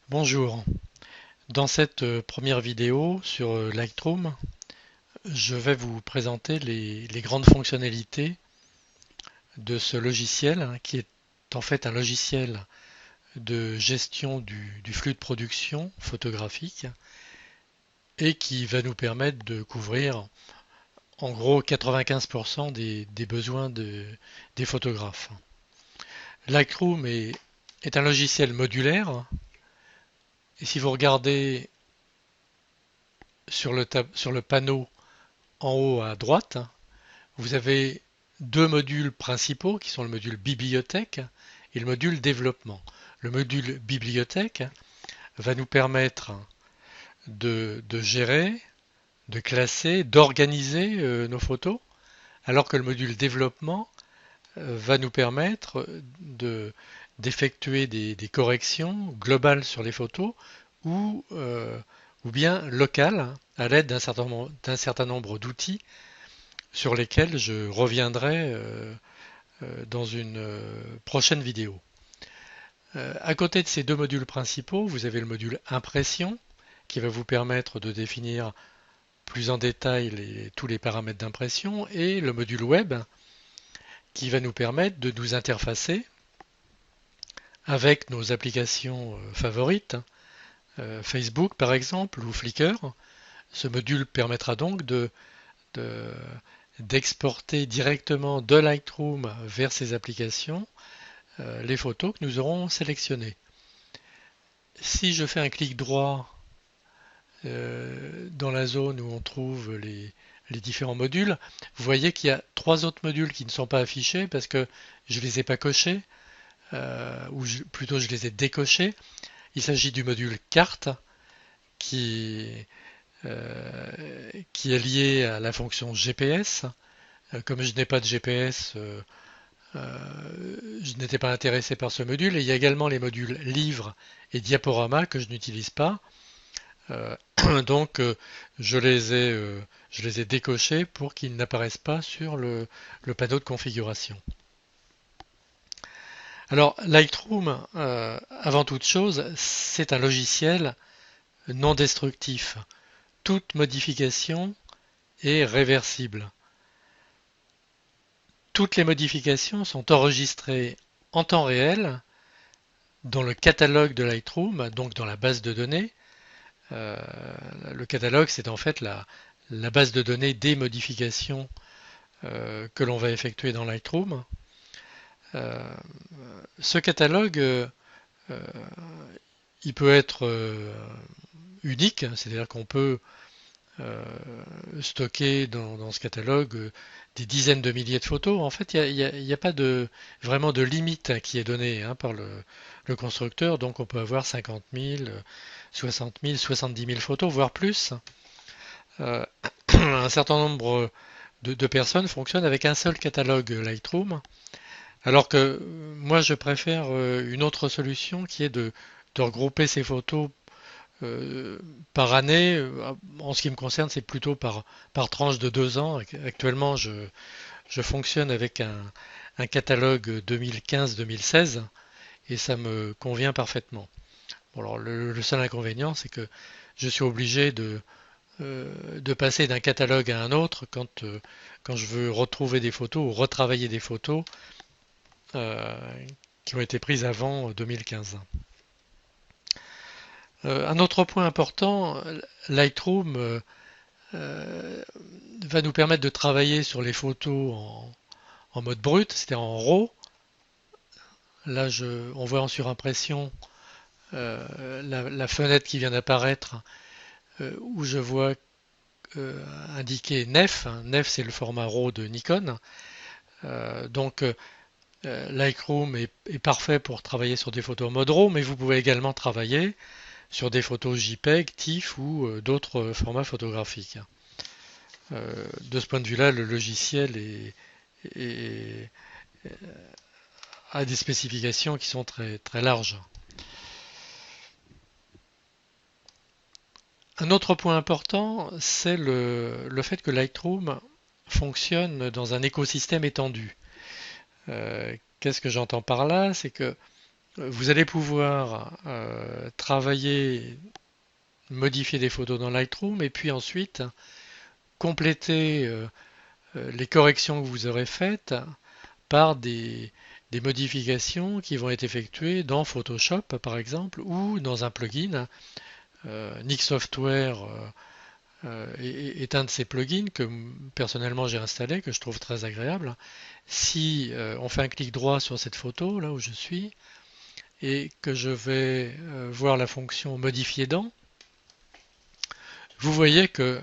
Bonjour, dans cette première vidéo sur Lightroom, je vais vous présenter les grandes fonctionnalités de ce logiciel qui est en fait un logiciel de gestion du flux de production photographique et qui va nous permettre de couvrir en gros 95% des besoins des photographes. Lightroom est un logiciel modulaire et si vous regardez sur le panneau en haut à droite, vous avez deux modules principaux qui sont le module bibliothèque et le module développement. Le module bibliothèque va nous permettre de gérer, de classer, d'organiser nos photos, alors que le module développement va nous permettre d'effectuer des corrections globales sur les photos ou bien locales à l'aide d'un certain nombre d'outils sur lesquels je reviendrai dans une prochaine vidéo. À côté de ces deux modules principaux, vous avez le module impression qui va vous permettre de définir plus en détail tous les paramètres d'impression et le module web qui va nous permettre de nous interfacer avec nos applications favorites, Facebook par exemple ou Flickr. Ce module permettra donc de- d'exporter directement de Lightroom vers ces applications les photos que nous aurons sélectionnées. Si je fais un clic droit dans la zone où on trouve les différents modules, vous voyez qu'il y a trois autres modules qui ne sont pas affichés parce que je ne les ai pas cochés, plutôt je les ai décochés. Il s'agit du module carte qui, qui est lié à la fonction GPS. Comme je n'ai pas de GPS, je n'étais pas intéressé par ce module. Et il y a également les modules livre et diaporama que je n'utilise pas. Euh, donc je les ai décochés pour qu'ils n'apparaissent pas sur le panneau de configuration. Alors Lightroom, avant toute chose, c'est un logiciel non destructif. Toute modification est réversible. Toutes les modifications sont enregistrées en temps réel dans le catalogue de Lightroom, donc dans la base de données. Euh, le catalogue, c'est en fait la base de données des modifications que l'on va effectuer dans Lightroom. Euh, Ce catalogue, il peut être unique, c'est-à-dire qu'on peut euh, stocker dans ce catalogue des dizaines de milliers de photos. En fait, il y a pas vraiment de limite qui est donnée par le constructeur, donc on peut avoir 50 000, 60 000, 70 000 photos, voire plus. Euh, un certain nombre de personnes fonctionnent avec un seul catalogue Lightroom, alors que moi je préfère une autre solution qui est de regrouper ces photos euh, par année. En ce qui me concerne, c'est plutôt par tranche de 2 ans. Actuellement, je fonctionne avec un catalogue 2015-2016 et ça me convient parfaitement. Bon, alors le seul inconvénient, c'est que je suis obligé de passer d'un catalogue à un autre quand je veux retrouver des photos ou retravailler des photos euh, qui ont été prises avant 2015. Un autre point important, Lightroom va nous permettre de travailler sur les photos en mode brut, c'est-à-dire en RAW. Là, on voit en surimpression la fenêtre qui vient d'apparaître où je vois indiqué NEF. NEF, c'est le format RAW de Nikon. Donc, Lightroom est parfait pour travailler sur des photos en mode RAW, mais vous pouvez également travailler sur des photos JPEG, TIFF ou d'autres formats photographiques. De ce point de vue-là, le logiciel est- a des spécifications qui sont très, très larges. Un autre point important, c'est le fait que Lightroom fonctionne dans un écosystème étendu. Qu'est-ce que j'entends par là? C'est que Vous allez pouvoir travailler, modifier des photos dans Lightroom et puis ensuite compléter les corrections que vous aurez faites par des modifications qui vont être effectuées dans Photoshop par exemple ou dans un plugin. Nik Software est un de ces plugins que personnellement j'ai installé, que je trouve très agréable. Si on fait un clic droit sur cette photo, là où je suis, et que je vais voir la fonction modifier dans, vous voyez que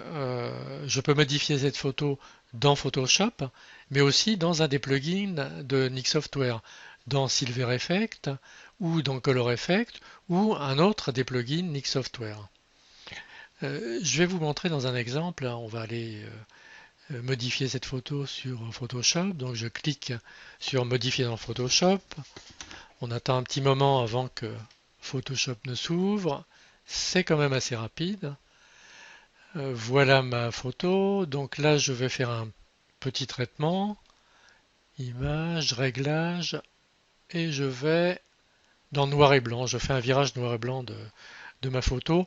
je peux modifier cette photo dans Photoshop, mais aussi dans un des plugins de Nik Software, dans Silver Effect ou dans Color Effect ou un autre des plugins Nik Software. Je vais vous montrer dans un exemple. On va aller modifier cette photo sur Photoshop. Donc je clique sur modifier dans Photoshop. On attend un petit moment avant que Photoshop ne s'ouvre. C'est quand même assez rapide. Voilà ma photo. Donc là, je vais faire un petit traitement. Image, réglage. Et je vais dans noir et blanc. Je fais un virage noir et blanc de ma photo.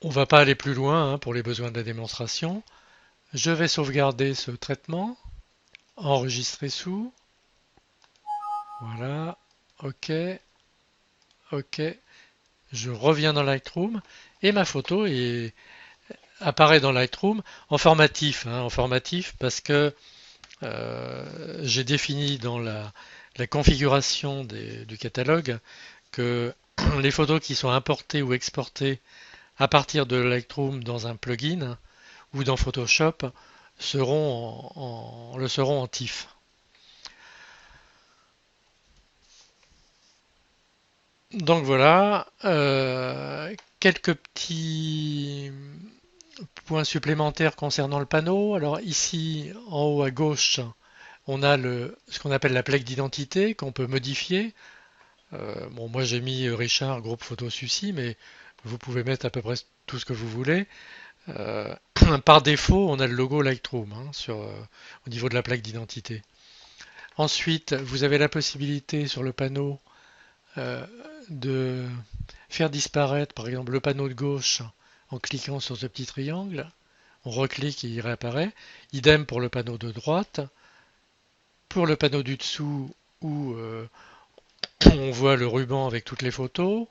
On ne va pas aller plus loin pour les besoins de la démonstration. Je vais sauvegarder ce traitement. Enregistrer sous. Voilà. OK. OK. Je reviens dans Lightroom. Et ma photo apparaît dans Lightroom en formatif. En formatif parce que j'ai défini dans la configuration du catalogue que les photos qui sont importées ou exportées à partir de Lightroom dans un plugin ou dans Photoshop le seront en TIFF. Donc voilà, quelques petits points supplémentaires concernant le panneau. Alors ici, en haut à gauche, on a ce qu'on appelle la plaque d'identité qu'on peut modifier. Bon, moi j'ai mis Richard, groupe photo Sucy, mais vous pouvez mettre à peu près tout ce que vous voulez. Euh, Par défaut, on a le logo Lightroom au niveau de la plaque d'identité. Ensuite, vous avez la possibilité sur le panneau euh, de faire disparaître, par exemple, le panneau de gauche en cliquant sur ce petit triangle. On reclique et il réapparaît. Idem pour le panneau de droite. Pour le panneau du dessous où on voit le ruban avec toutes les photos.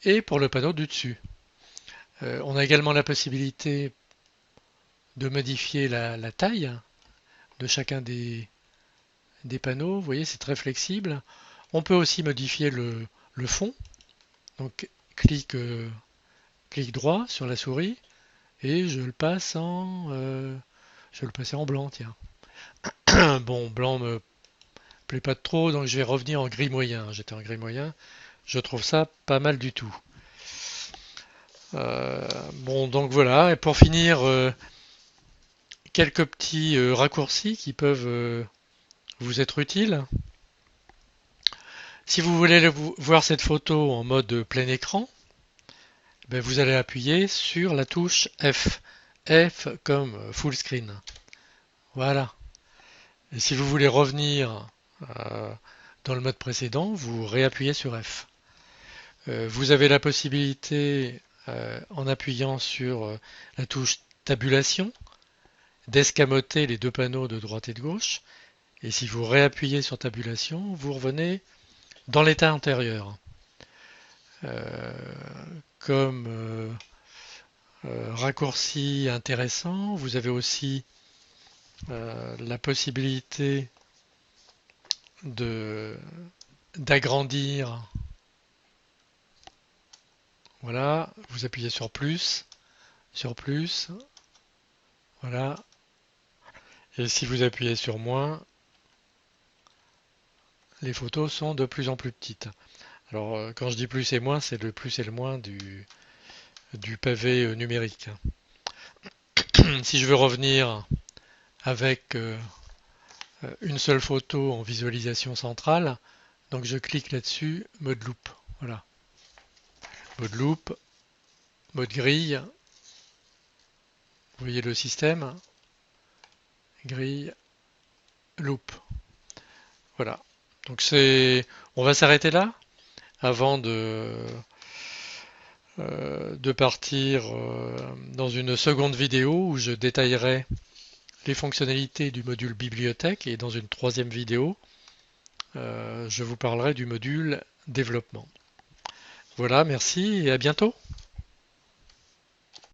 Et pour le panneau du dessus. On a également la possibilité de modifier la taille de chacun des panneaux. Vous voyez, c'est très flexible. On peut aussi modifier le fond. Donc, clic droit sur la souris et je vais le passer en blanc, tiens. Bon, blanc me plaît pas trop, donc je vais revenir en gris moyen. J'étais en gris moyen. Je trouve ça pas mal du tout. Bon, donc voilà. Et pour finir, quelques petits raccourcis qui peuvent vous être utiles. Si vous voulez voir cette photo en mode plein écran, ben vous allez appuyer sur la touche F. F comme full screen. Voilà. Et si vous voulez revenir euh, dans le mode précédent, vous réappuyez sur F. Vous avez la possibilité, en appuyant sur la touche tabulation, d'escamoter les deux panneaux de droite et de gauche. Et si vous réappuyez sur tabulation, vous revenez dans l'état antérieur. Euh, comme raccourci intéressant, vous avez aussi la possibilité de d'agrandir. Voilà, vous appuyez sur plus, voilà. Et si vous appuyez sur moins, les photos sont de plus en plus petites. Alors quand je dis plus et moins, c'est le plus et le moins du pavé numérique. Si je veux revenir avec une seule photo en visualisation centrale, donc je clique là-dessus, mode loop. Voilà, mode loop, mode grille. Vous voyez le système, grille, loop. Voilà. Donc on va s'arrêter là. avant de partir dans une seconde vidéo où je détaillerai les fonctionnalités du module bibliothèque et dans une troisième vidéo, je vous parlerai du module développement. Voilà, merci et à bientôt.